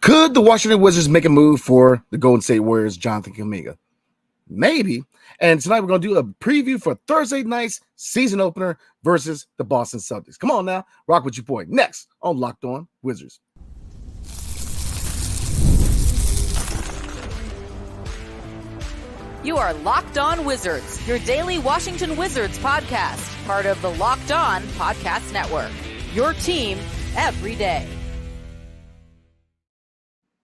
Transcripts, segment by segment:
Could the Washington Wizards make a move for the Golden State Warriors, Jonathan Kuminga? Maybe. And tonight we're going to do a preview for Thursday night's season opener versus the Boston Celtics. Come on now, rock with your boy. Next on Locked On Wizards. You are Locked On Wizards, your daily Washington Wizards podcast, part of the Locked On Podcast Network. Your team every day.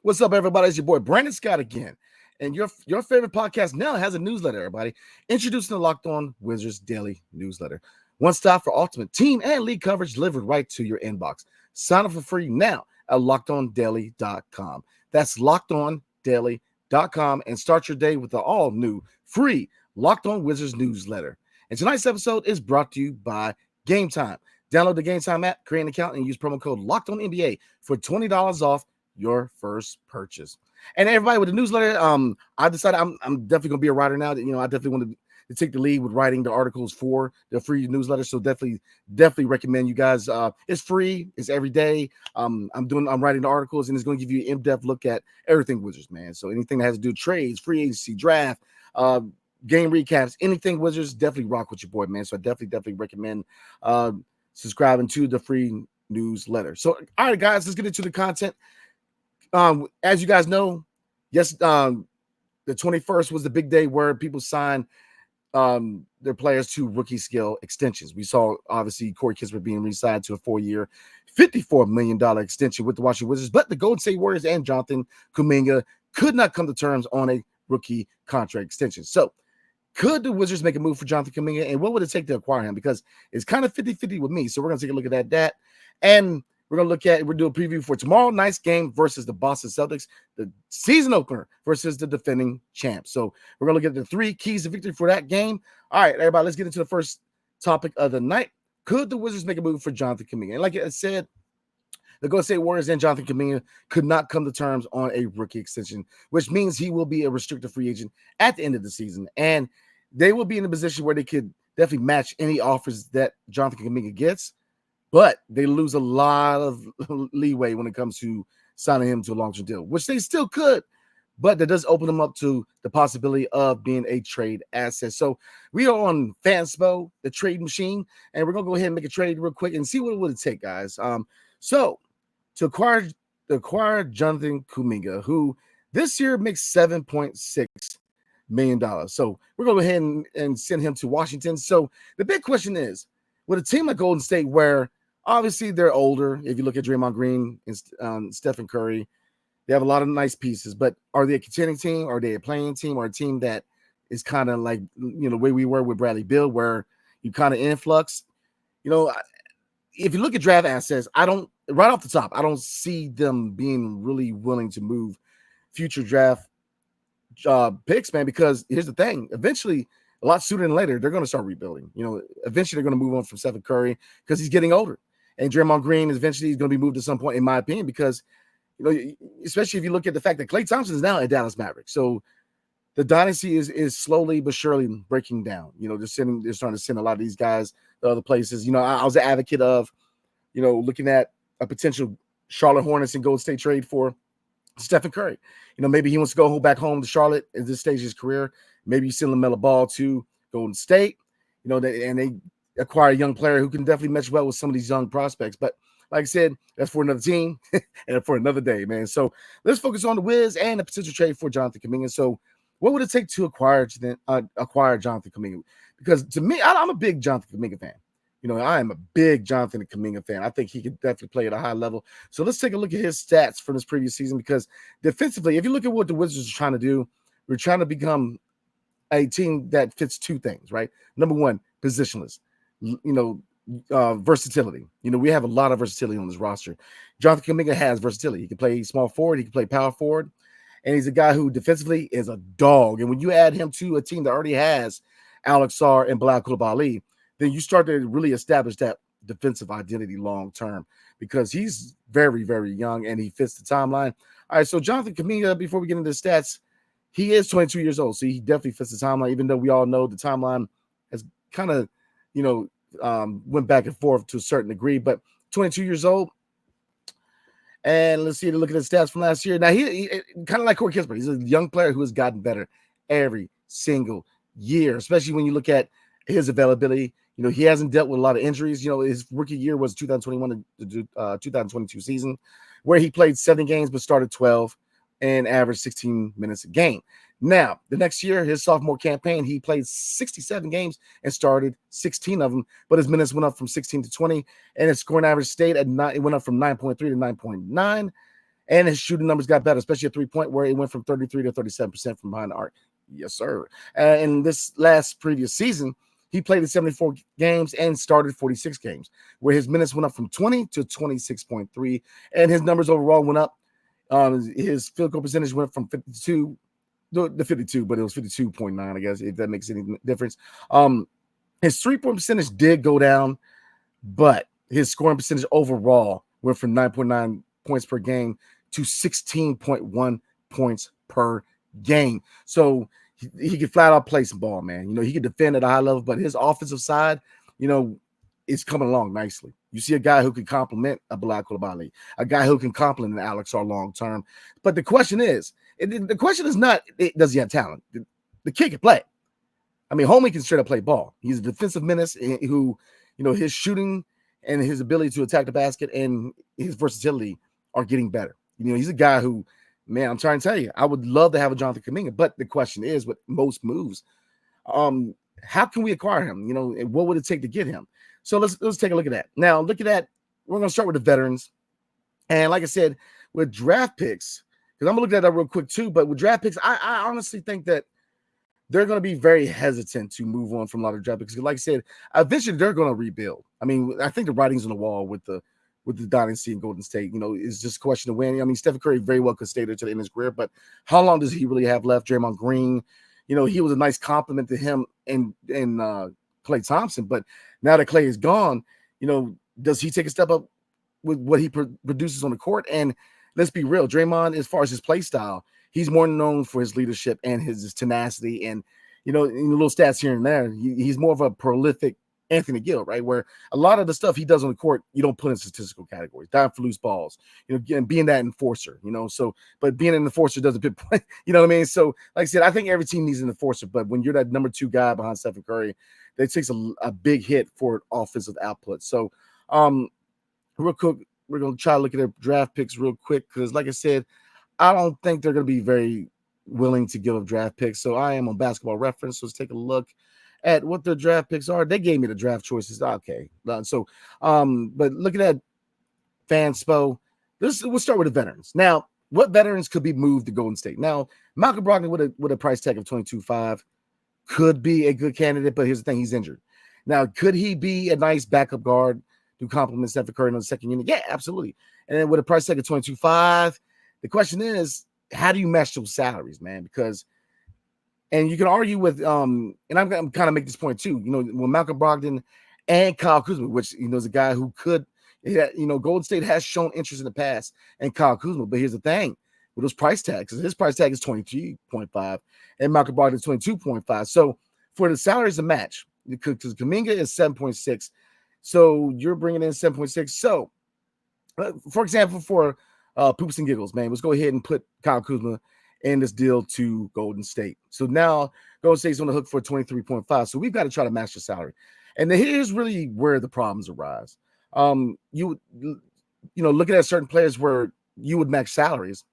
What's up, everybody? It's your boy Brandon Scott again. And your favorite podcast now has a newsletter, everybody. Introducing the Locked On Wizards Daily Newsletter. One stop for ultimate team and league coverage delivered right to your inbox. Sign up for free now at LockedOnDaily.com. That's LockedOnDaily.com and start your day with the all-new free Locked On Wizards newsletter. And tonight's episode is brought to you by Gametime. Download the Gametime app, create an account, and use promo code LOCKEDONNBA for $20 off your first purchase. And everybody, with the newsletter, I decided I'm definitely gonna be a writer now. That I definitely want to take the lead with writing the articles for the free newsletter. So definitely recommend you guys. It's free. It's every day. I'm writing the articles, and it's going to give you an in-depth look at everything Wizards, man. So anything that has to do with trades, free agency, draft, game recaps, anything Wizards, definitely rock with your boy, man. So I definitely recommend subscribing to the free newsletter. So all right, guys, let's get into the content. As you guys know, yes, the 21st was the big day where people signed their players to rookie scale extensions. We saw, obviously, Corey Kispert being re-signed to a 4-year, $54 million extension with the Washington Wizards, but the Golden State Warriors and Jonathan Kuminga could not come to terms on a rookie contract extension. So could the Wizards make a move for Jonathan Kuminga, and what would it take to acquire him? Because it's kind of 50-50 with me. So we're going to take a look at that. And we're going to do a preview for tomorrow night's game versus the Boston Celtics, the season opener versus the defending champs. So we're going to look at the 3 keys to victory for that game. All right, everybody, let's get into the first topic of the night. Could the Wizards make a move for Jonathan Kuminga? And like I said, the Golden State Warriors and Jonathan Kuminga could not come to terms on a rookie extension, which means he will be a restricted free agent at the end of the season. And they will be in a position where they could definitely match any offers that Jonathan Kuminga gets. But they lose a lot of leeway when it comes to signing him to a long-term deal, which they still could, but that does open them up to the possibility of being a trade asset. So we are on Fanspo, the trade machine, and we're going to go ahead and make a trade real quick and see what it would take, guys. So to acquire Jonathan Kuminga, who this year makes $7.6 million. So we're going to go ahead and send him to Washington. So the big question is, with a team like Golden State, where obviously they're older, if you look at Draymond Green and Stephen Curry, they have a lot of nice pieces, but are they a contending team? Are they a playing team, or a team that is kind of like, the way we were with Bradley Beal, where you kind of influx? If you look at draft assets, right off the top, I don't see them being really willing to move future draft picks, man, because here's the thing. Eventually, a lot sooner than later, they're going to start rebuilding. Eventually they're going to move on from Stephen Curry because he's getting older. And Draymond Green is eventually going to be moved at some point, in my opinion, because, especially if you look at the fact that Klay Thompson is now at Dallas Mavericks. So the dynasty is slowly but surely breaking down. They're starting to send a lot of these guys to other places. I was an advocate of, looking at a potential Charlotte Hornets and Golden State trade for Stephen Curry. Maybe he wants to go back home to Charlotte at this stage of his career. Maybe you send LaMelo Ball to Golden State, and they acquire a young player who can definitely mesh well with some of these young prospects. But like I said, that's for another team and for another day, man. So let's focus on the Wiz and the potential trade for Jonathan Kuminga. So what would it take to acquire Jonathan Kuminga? Because to me, I'm a big Jonathan Kuminga fan. I am a big Jonathan Kuminga fan. I think he could definitely play at a high level. So let's take a look at his stats from this previous season, because defensively, if you look at what the Wizards are trying to do, we're trying to become a team that fits 2 things, right? Number one, positionless, versatility. We have a lot of versatility on this roster. Jonathan Kuminga has versatility. He can play small forward. He can play power forward. And he's a guy who defensively is a dog. And when you add him to a team that already has Alex Sarr and Bilal Coulibaly, then you start to really establish that defensive identity long-term, because he's very, very young and he fits the timeline. All right, so Jonathan Kuminga, before we get into the stats, he is 22 years old, so he definitely fits the timeline, even though we all know the timeline has kind of, went back and forth to a certain degree. But 22 years old, And let's see, to look at his stats from last year. Now, he kind of like Corey Kispert. He's a young player who has gotten better every single year, especially when you look at his availability. He hasn't dealt with a lot of injuries. His rookie year was 2021 to 2022 season, where he played 7 games but started 12 and averaged 16 minutes a game. Now, the next year, his sophomore campaign, he played 67 games and started 16 of them, but his minutes went up from 16 to 20, and his scoring average stayed at 9. It went up from 9.3 to 9.9, and his shooting numbers got better, especially at 3-point, where it went from 33 to 37% from behind the arc. Yes, sir. In this previous season, he played in 74 games and started 46 games, where his minutes went up from 20 to 26.3, and his numbers overall went up. His field goal percentage went from 52 to 52, but it was 52.9, I guess, if that makes any difference. His 3-point percentage did go down, but his scoring percentage overall went from 9.9 points per game to 16.1 points per game. So he could flat out play some ball, man. He could defend at a high level, but his offensive side, is coming along nicely. You see a guy who can complement a Bilal Coulibaly, a guy who can complement an Alex R long term. But the question is not, does he have talent? The kid can play. I mean, homie can straight up play ball. He's a defensive menace who, his shooting and his ability to attack the basket and his versatility are getting better. He's a guy who, man, I'm trying to tell you, I would love to have a Jonathan Kuminga, but the question is, with most moves, how can we acquire him? And what would it take to get him? So let's take a look at that. Now, look at that. We're going to start with the veterans. And like I said, with draft picks, because I'm going to look at that real quick too, but with draft picks, I honestly think that they're going to be very hesitant to move on from a lot of draft picks. Because like I said, eventually they're going to rebuild. I mean, I think the writing's on the wall with the dynasty in Golden State. It's just a question of when. I mean, Stephen Curry very well could stay there to the end of his career, but how long does he really have left? Draymond Green, he was a nice compliment to him and Klay Thompson, but now that Klay is gone, does he take a step up with what he produces on the court? And let's be real, Draymond, as far as his play style, he's more known for his leadership and his tenacity. And, in little stats here and there, he's more of a prolific Anthony Gill, right? Where a lot of the stuff he does on the court, you don't put in statistical categories, diving for loose balls, being that enforcer, but being an enforcer doesn't fit, you know what I mean? So like I said, I think every team needs an enforcer, but when you're that number 2 guy behind Stephen Curry, that takes a big hit for offensive output. So real quick, we're going to try to look at their draft picks real quick, because like I said, I don't think they're going to be very willing to give up draft picks. So I am on Basketball Reference. So let's take a look at what their draft picks are. They gave me the draft choices. Okay. So, but looking at Fanspo, we'll start with the veterans. Now, what veterans could be moved to Golden State? Now, Malcolm Brogdon with a price tag of 22.5 could be a good candidate, but here's the thing, he's injured. Now, could he be a nice backup guard to complement Stephen Curry in the second unit? Yeah, absolutely. And then with a price tag of 22.5, the question is, how do you match those salaries, man? Because, and you can argue with, and I'm kind of make this point too, when Malcolm Brogdon and Kyle Kuzma, which, is a guy who could, Golden State has shown interest in the past, and Kyle Kuzma, but here's the thing, with those price tags, his price tag is 23.5 and Malcolm Brogdon is 22.5. So for the salaries to match, because Kuminga is 7.6, so you're bringing in 7.6. So, for example, for poops and giggles, man, let's go ahead and put Kyle Kuzma in this deal to Golden State. So now Golden State's on the hook for 23.5. So we've got to try to match the salary. And then here's really where the problems arise. Looking at certain players where you would match salaries.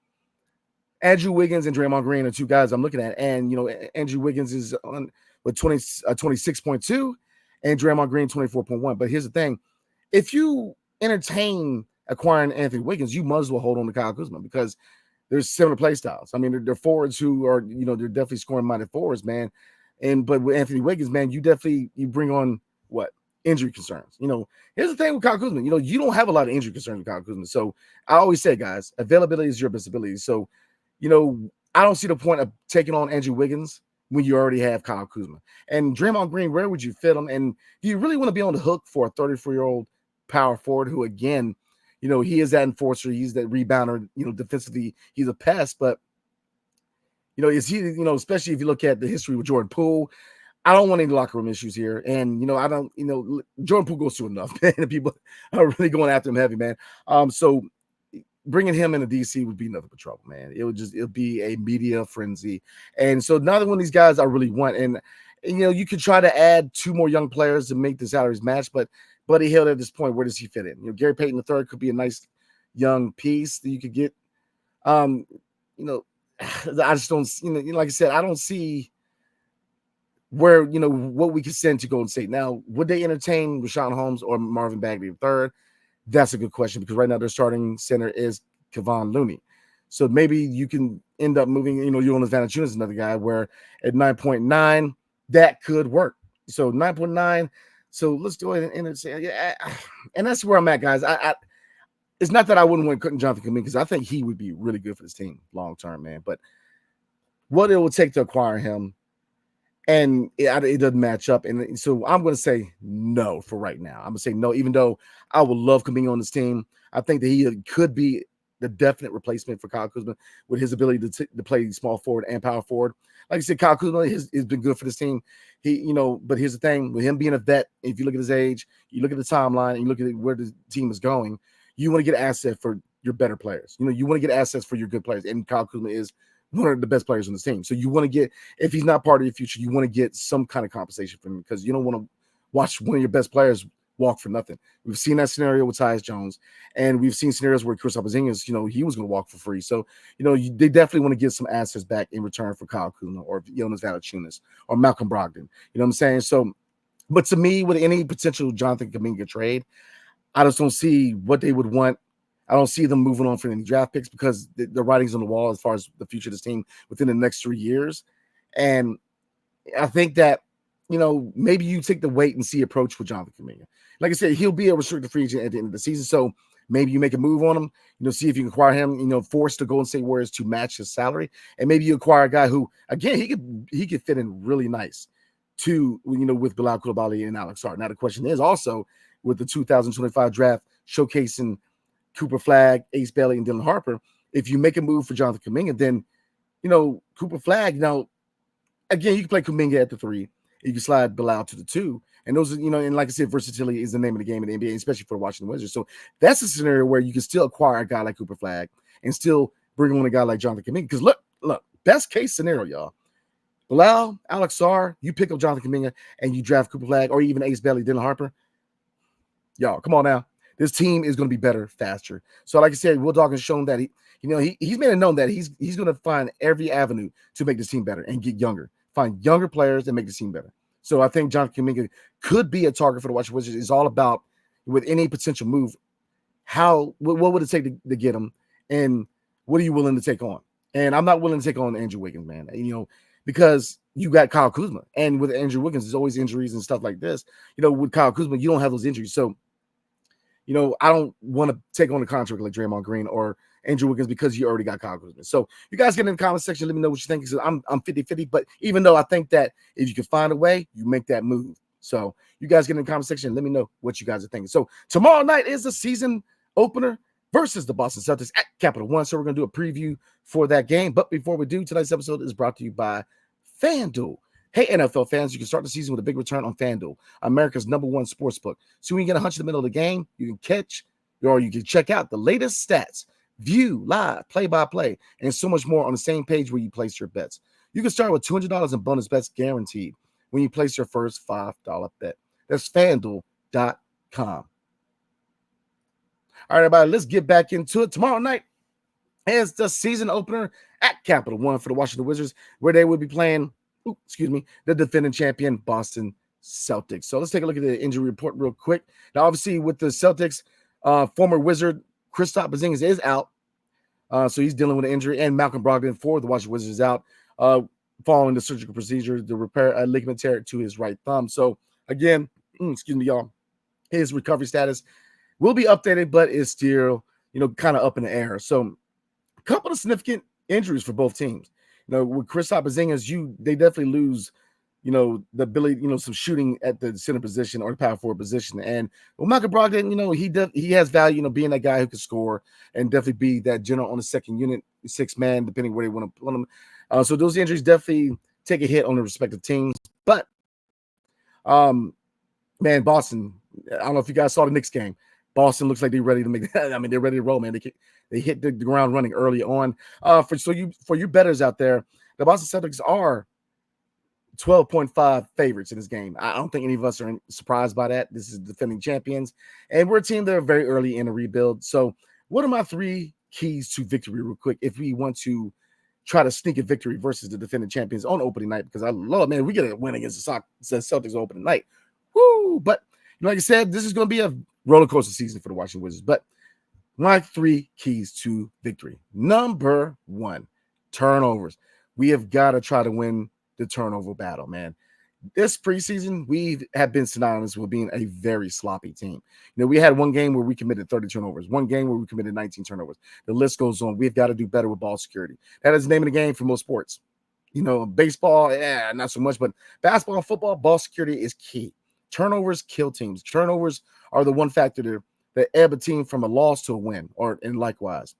Andrew Wiggins and Draymond Green are 2 guys I'm looking at. And, Andrew Wiggins is on with 26.2 and Draymond Green 24.1. But here's the thing. If you entertain acquiring Anthony Wiggins, you might as well hold on to Kyle Kuzma, because there's similar play styles. I mean, they're forwards who are, they're definitely scoring-minded forwards, man. But with Anthony Wiggins, man, you bring on injury concerns. Here's the thing with Kyle Kuzma. You don't have a lot of injury concerns with Kyle Kuzma. So I always say, guys, availability is your best ability. So, I don't see the point of taking on Andrew Wiggins when you already have Kyle Kuzma. And Draymond Green, where would you fit him? And do you really want to be on the hook for a 34-year-old power forward who, again, he is that enforcer, he's that rebounder, defensively, he's a pest, but, is he, especially if you look at the history with Jordan Poole, I don't want any locker room issues here. And, I don't, Jordan Poole goes through enough, man, and people are really going after him heavy, man. So bringing him into DC would be nothing but trouble, man. It'll be a media frenzy. And so neither one of these guys I really want. And you could try to add 2 more young players to make the salaries match, but Buddy Hield at this point, where does he fit in? Gary Payton III could be a nice young piece that you could get. I just don't, like I said, I don't see where, what we could send to Golden State. Now, would they entertain Rashawn Holmes or Marvin Bagley III? That's a good question, because right now their starting center is Kevon Looney. So maybe you can end up moving, Jonas Valanciunas is another guy where at 9.9, that could work. So 9.9. So let's go ahead and say, yeah, and that's where I'm at, guys. I it's not that I wouldn't want Jonathan Kuminga, because I think he would be really good for this team long term, man. But what it would take to acquire him, and it doesn't match up. And so I'm going to say no for right now. I'm going to say no, even though I would love Kuminga on this team. I think that he could be the definite replacement for Kyle Kuzma with his ability to play small forward and power forward. Like I said, Kyle Kuzma has been good for this team. But here's the thing, with him being a vet, if you look at his age, you look at the timeline, and you look at where the team is going, you want to get an asset for your better players. You want to get assets for your good players. And Kyle Kuzma is one of the best players on this team. So you want to get, if he's not part of your future, you want to get some kind of compensation from him, because you don't want to watch one of your best players walk for nothing. We've seen that scenario with Tyus Jones, and we've seen scenarios where Kristaps Porzingis, he was going to walk for free. So, they definitely want to get some assets back in return for Kyle Kuzma or Jonas Valanciunas or Malcolm Brogdon. You know what I'm saying? So, but to me, with any potential Jonathan Kuminga trade, I just don't see what they would want. I don't see them moving on for any draft picks, because the writing's on the wall as far as the future of this team within the next 3 years. And I think that, maybe you take the wait and see approach with Jonathan Kuminga. Like I said, he'll be a restricted free agent at the end of the season. So maybe you make a move on him, see if you can acquire him, force the Golden State Warriors to match his salary. And maybe you acquire a guy who, again, he could fit in really nice to, with Bilal Coulibaly and Alex Hart. Now the question is also, with the 2025 draft showcasing Cooper Flagg, Ace Bailey, and Dylan Harper, if you make a move for Jonathan Kuminga, then, Cooper Flagg, again, you can play Kuminga at the 3. You can slide Bilal to the 2. And those are, and like I said, versatility is the name of the game in the NBA, especially for the Washington Wizards. So that's a scenario where you can still acquire a guy like Cooper Flagg and still bring on a guy like Jonathan Kuminga. Because look, best case scenario, y'all. Bilal, Alex Sarr, you pick up Jonathan Kuminga and you draft Cooper Flagg or even Ace Bailey, Dylan Harper. Y'all, come on now. This team is going to be better, faster. So like I said, Will Dawkins shown that he's made it known that he's going to find every avenue to make this team better and get younger. Find younger players and make the team better. So I think Jonathan Kuminga could be a target for the Washington Wizards. It's all about, with any potential move, what would it take to get him, and what are you willing to take on? And I'm not willing to take on Andrew Wiggins, man. Because you got Kyle Kuzma, and with Andrew Wiggins, there's always injuries and stuff like this. With Kyle Kuzma, you don't have those injuries. So, I don't want to take on a contract like Draymond Green or Andrew Wiggins, because you already got Kyle Kuzma. So you guys get in the comment section. Let me know what you think. I'm 50-50, but even though I think that if you can find a way, you make that move. So you guys get in the comment section. Let me know what you guys are thinking. So tomorrow night is the season opener versus the Boston Celtics at Capital One. So we're going to do a preview for that game. But before we do, tonight's episode is brought to you by FanDuel. Hey, NFL fans, you can start the season with a big return on FanDuel, America's #1 sportsbook. So when you get a hunch in the middle of the game, you can check out the latest stats, view live, play-by-play, and so much more on the same page where you place your bets. You can start with $200 in bonus bets guaranteed when you place your first $5 bet. That's FanDuel.com. All right, everybody, let's get back into it. Tomorrow night is the season opener at Capital One for the Washington Wizards, where they will be playing, the defending champion Boston Celtics. So let's take a look at the injury report real quick. Now, obviously, with the Celtics, former Wizard Kristaps Porzingis is out. So he's dealing with an injury, and Malcolm Brogdon for the Washington Wizards is out following the surgical procedure to repair a ligament tear to his right thumb. So again, y'all, his recovery status will be updated, but is still, kind of up in the air. So a couple of significant injuries for both teams. With Kristaps Porzingis, they definitely lose, the ability, some shooting at the center position or the power forward position. And Malcolm Brogdon, he has value, being that guy who can score and definitely be that general on the second unit, 6 man, depending where they want to put him. So those injuries definitely take a hit on the respective teams. But, man, Boston, I don't know if you guys saw the Knicks game. Boston looks like they're ready to make that. I mean, they're ready to roll, man. They hit the ground running early on. For you bettors out there, the Boston Celtics are 12.5 favorites in this game. I don't think any of us are surprised by that. This is defending champions, and we're a team that are very early in a rebuild. So, what are my 3 keys to victory, real quick, if we want to try to sneak a victory versus the defending champions on opening night? Because I love, man, we get a win against the Celtics on opening night. Woo! But like I said, this is going to be a roller coaster season for the Washington Wizards. But my 3 keys to victory. Number 1, turnovers. We have got to try to win the turnover battle, man. This preseason, we have been synonymous with being a very sloppy team. We had one game where we committed 30 turnovers, one game where we committed 19 turnovers. The list goes on. We've got to do better with ball security. That is the name of the game for most sports. Baseball, not so much, but basketball and football, ball security is key. Turnovers kill teams. Turnovers are the one factor that ebb a team from a loss to a win, and likewise.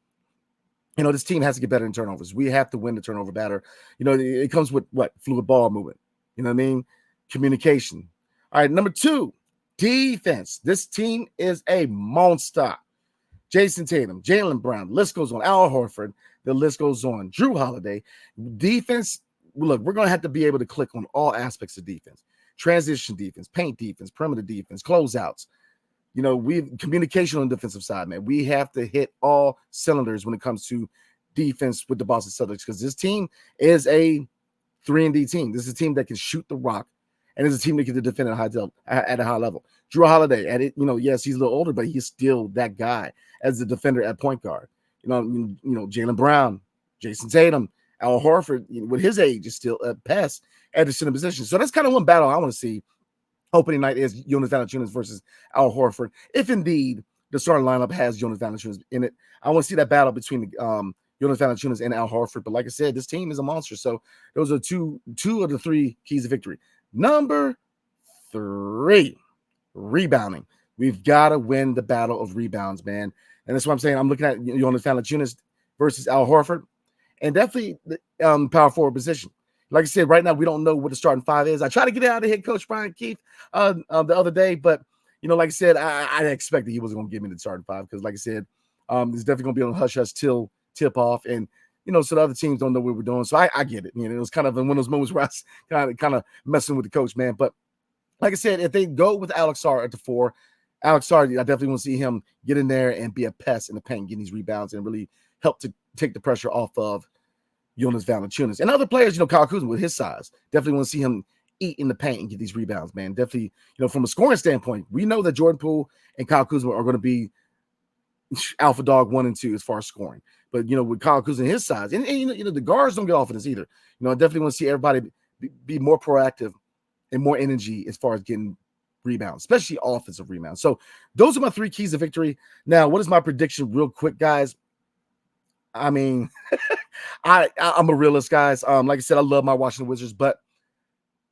This team has to get better in turnovers. We have to win the turnover battle. It comes with fluid ball movement. You know what I mean? Communication. All right, number 2, defense. This team is a monster. Jason Tatum, Jaylen Brown, the list goes on. Al Horford, the list goes on. Drew Holiday. Defense, look, we're going to have to be able to click on all aspects of defense. Transition defense, paint defense, perimeter defense, closeouts. We communication on the defensive side, man. We have to hit all cylinders when it comes to defense with the Boston Celtics, because this team is a 3-and-D team. This is a team that can shoot the rock, and it's a team that can defend at a high level. Drew Holiday, yes, he's a little older, but he's still that guy as a defender at point guard. Jaylen Brown, Jason Tatum, Al Horford, with his age, is still a pest at the center position. So that's kind of one battle I want to see opening night is Jonas Valanciunas versus Al Horford. If indeed the starting lineup has Jonas Valanciunas in it, I want to see that battle between Jonas Valanciunas and Al Horford. But like I said, this team is a monster. So those are two of the 3 keys of victory. Number 3, rebounding. We've got to win the battle of rebounds, man. And that's what I'm saying. I'm looking at Jonas Valanciunas versus Al Horford, and definitely the power forward position. Like I said, right now, we don't know what the starting 5 is. I tried to get it out of head coach Brian Keith the other day, but, like I said, I expected he wasn't going to give me the starting 5 because, like I said, it's definitely going to be on hush-hush till tip-off, and, so the other teams don't know what we're doing. So I get it. It was kind of one of those moments where I kind of messing with the coach, man. But like I said, if they go with Alex Sarr at the 4, Alex Sarr, I definitely want to see him get in there and be a pest in the paint, getting these rebounds and really help to take the pressure off of Jonas Valanciunas and other players. Kyle Kuzma with his size, definitely want to see him eat in the paint and get these rebounds, man. Definitely, from a scoring standpoint, we know that Jordan Poole and Kyle Kuzma are going to be alpha dog 1 and 2 as far as scoring. But with Kyle Kuzma and his size, and the guards don't get off of this either. I definitely want to see everybody be more proactive and more energy as far as getting rebounds, especially offensive rebounds. So those are my 3 keys of victory. Now, what is my prediction, real quick, guys? I mean, I'm a realist, guys. Like I said, I love my Washington Wizards, but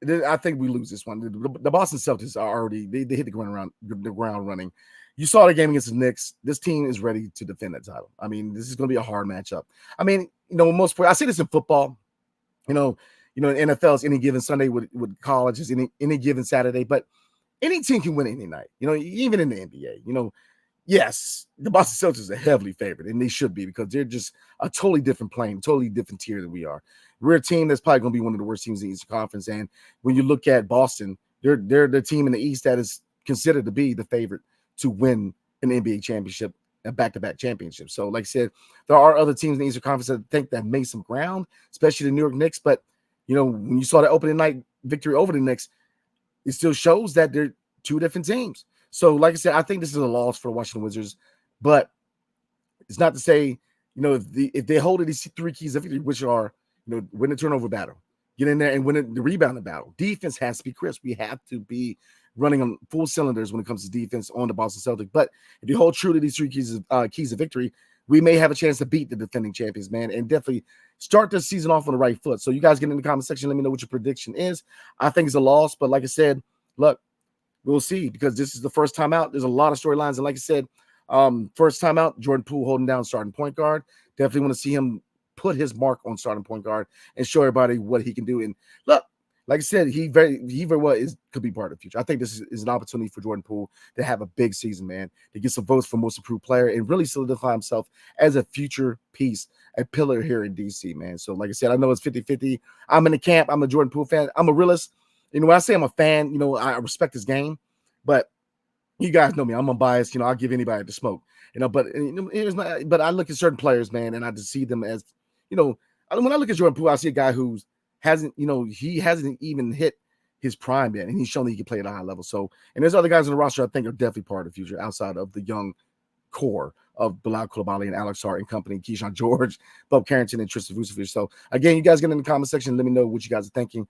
I think we lose this one. The Boston Celtics are already they hit the ground running. You saw the game against the Knicks. This team is ready to defend that title. I mean, this is going to be a hard matchup. I mean, most I see this in football. In NFL, it's any given Sunday with college is any given Saturday, but any team can win any night. Even in the NBA. Yes, the Boston Celtics are heavily favored, and they should be because they're just a totally different plane, totally different tier than we are. We're a team that's probably going to be one of the worst teams in the Eastern Conference, and when you look at Boston, they're the team in the East that is considered to be the favorite to win an NBA championship, a back-to-back championship. So, like I said, there are other teams in the Eastern Conference that I think that made some ground, especially the New York Knicks. But when you saw the opening night victory over the Knicks, it still shows that they're 2 different teams. So, like I said, I think this is a loss for the Washington Wizards, but it's not to say, if they hold these 3 keys of victory, which are, win the turnover battle, get in there and win the rebounding battle. Defense has to be crisp. We have to be running on full cylinders when it comes to defense on the Boston Celtics. But if you hold true to these 3 keys of victory, we may have a chance to beat the defending champions, man, and definitely start this season off on the right foot. So you guys get in the comment section. Let me know what your prediction is. I think it's a loss, but like I said, look, we'll see, because this is the first time out. There's a lot of storylines. And like I said, first time out, Jordan Poole holding down starting point guard. Definitely want to see him put his mark on starting point guard and show everybody what he can do. And look, like I said, he very well could be part of the future. I think this is an opportunity for Jordan Poole to have a big season, man, to get some votes for most improved player and really solidify himself as a future piece, a pillar here in DC, man. So, like I said, I know it's 50-50. I'm in the camp. I'm a Jordan Poole fan. I'm a realist. When I say I'm a fan, I respect his game, but you guys know me. I'm unbiased. I'll give anybody the smoke. But I look at certain players, man, and I just see them as, when I look at Jordan Poole, I see a guy who's he hasn't even hit his prime yet, and he's shown that he can play at a high level. So, and there's other guys on the roster I think are definitely part of the future outside of the young core of Bilal Coulibaly and Alex Hart and company, Keyshawn George, Bob Carrington, and Tristan Vucevic. So, again, you guys get in the comment section. Let me know what you guys are thinking,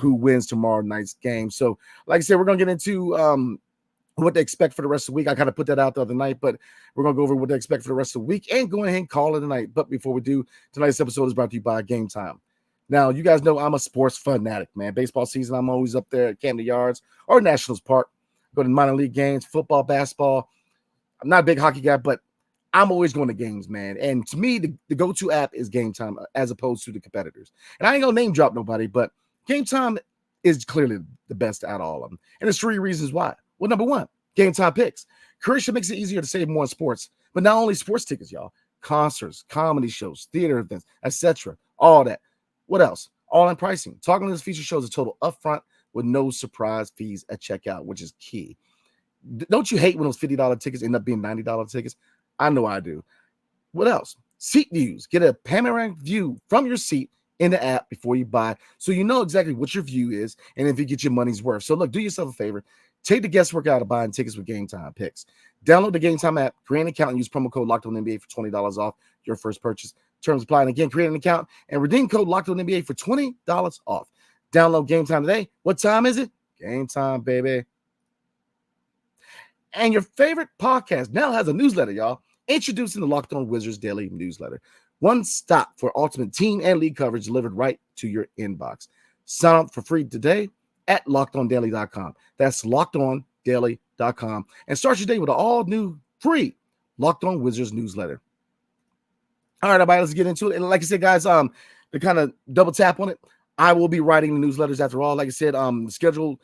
who wins tomorrow night's game. So, like I said, we're going to get into what they expect for the rest of the week. I kind of put that out the other night, but we're going to go over what they expect for the rest of the week and go ahead and call it a night. But before we do, tonight's episode is brought to you by Gametime. Now, you guys know I'm a sports fanatic, man. Baseball season, I'm always up there at Camden Yards or Nationals Park. Go to minor league games, football, basketball. I'm not a big hockey guy, but I'm always going to games, man. And to me, the go-to app is Gametime as opposed to the competitors. And I ain't going to name drop nobody, but Gametime is clearly the best out of all of them. And there's 3 reasons why. Well, number 1, Gametime picks. Croatia makes it easier to save more on sports, but not only sports tickets, y'all. Concerts, comedy shows, theater events, etc. All that. What else? All-in pricing. Talking to this feature shows a total upfront with no surprise fees at checkout, which is key. Don't you hate when those $50 tickets end up being $90 tickets? I know I do. What else? Seat views. Get a panoramic view from your seat in the app before you buy, so you know exactly what your view is and if you get your money's worth. So look, do yourself a favor. Take the guesswork out of buying tickets with Gametime picks. Download the Gametime app, create an account, and use promo code LOCKEDONNBA for $20 off your first purchase. Terms apply. And again, create an account and redeem code LOCKEDONNBA for $20 off. Download Gametime today. What time is it? Gametime, baby. And your favorite podcast now has a newsletter, y'all. Introducing the Locked On Wizards Daily Newsletter. One stop for ultimate team and league coverage delivered right to your inbox. Sign up for free today at LockedOnDaily.com. That's LockedOnDaily.com. And start your day with an all-new free Locked On Wizards newsletter. All right, everybody, let's get into it. And like I said, guys, to kind of double tap on it, I will be writing the newsletters after all. Like I said, schedule,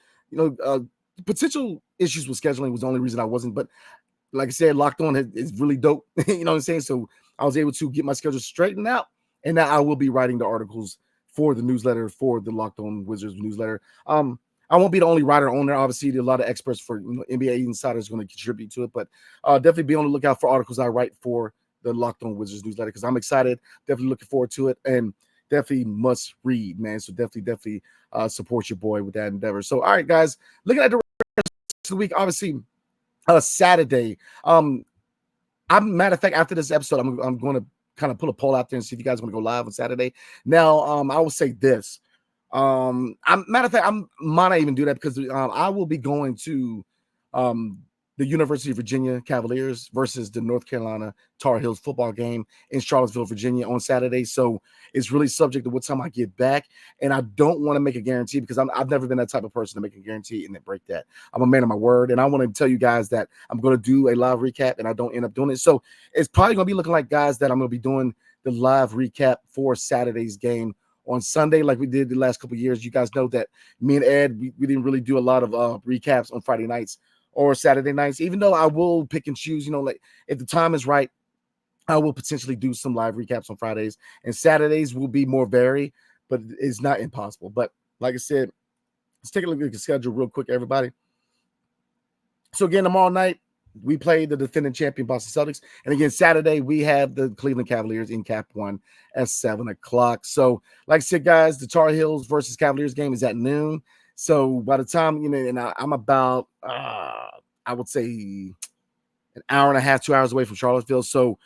potential issues with scheduling was the only reason I wasn't. But like I said, Locked On is really dope. You know what I'm saying? So I was able to get my schedule straightened out. And now I will be writing the articles for the newsletter, for the Locked On Wizards newsletter. I won't be the only writer on there. Obviously, a lot of experts for NBA insiders going to contribute to it. But definitely be on the lookout for articles I write for the Locked On Wizards newsletter because I'm excited. Definitely looking forward to it. And definitely must read, man. So definitely support your boy with that endeavor. So, all right, guys, looking at the rest of the week, obviously, Saturday. Matter of fact, after this episode, I'm going to kind of put a poll out there and see if you guys want to go live on Saturday. Now, I will say this. Matter of fact, I might not even do that because I will be going to the University of Virginia Cavaliers versus the North Carolina Tar Heels football game in Charlottesville, Virginia on Saturday. So it's really subject to what time I get back. And I don't want to make a guarantee because I've never been that type of person to make a guarantee and then break that. I'm a man of my word. And I want to tell you guys that I'm going to do a live recap and I don't end up doing it. So it's probably going to be looking like, guys, that I'm going to be doing the live recap for Saturday's game on Sunday like we did the last couple of years. You guys know that me and Ed, we didn't really do a lot of recaps on Friday nights or Saturday nights, even though I will pick and choose, like if the time is right, I will potentially do some live recaps on Fridays, and Saturdays will be more varied, but it's not impossible. But like I said, let's take a look at the schedule real quick, everybody. So again, tomorrow night, we play the defending champion Boston Celtics. And again, Saturday, we have the Cleveland Cavaliers in Cap 1 at 7 o'clock. So like I said, guys, the Tar Heels versus Cavaliers game is at noon. So by the time, and I'm about, I would say an hour and a half, 2 hours away from Charlottesville. So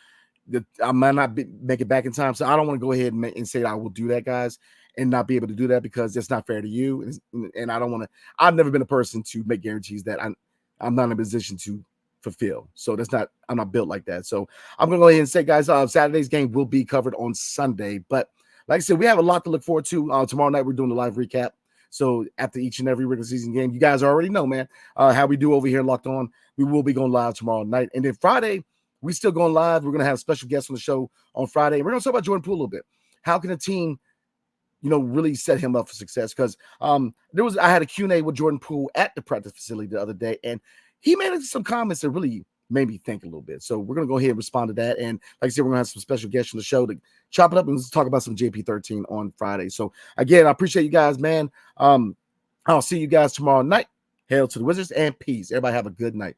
I might not make it back in time. So I don't want to go ahead and say that I will do that, guys, and not be able to do that because it's not fair to you. And I don't want to, I've never been a person to make guarantees that I'm not in a position to fulfill. So I'm not built like that. So I'm going to go ahead and say, guys, Saturday's game will be covered on Sunday. But like I said, we have a lot to look forward to. Tomorrow night, we're doing the live recap. So after each and every regular season game, you guys already know, man, how we do over here Locked On. We will be going live tomorrow night. And then Friday, we still going live. We're going to have special guests on the show on Friday. We're going to talk about Jordan Poole a little bit. How can a team, really set him up for success. Because I had a Q&A with Jordan Poole at the practice facility the other day, and he made some comments that really made me think a little bit. So we're going to go ahead and respond to that. And like I said, we're going to have some special guests on the show to chop it up and talk about some JP13 on Friday. So again, I appreciate you guys, man. I'll see you guys tomorrow night. Hail to the Wizards and peace. Everybody have a good night.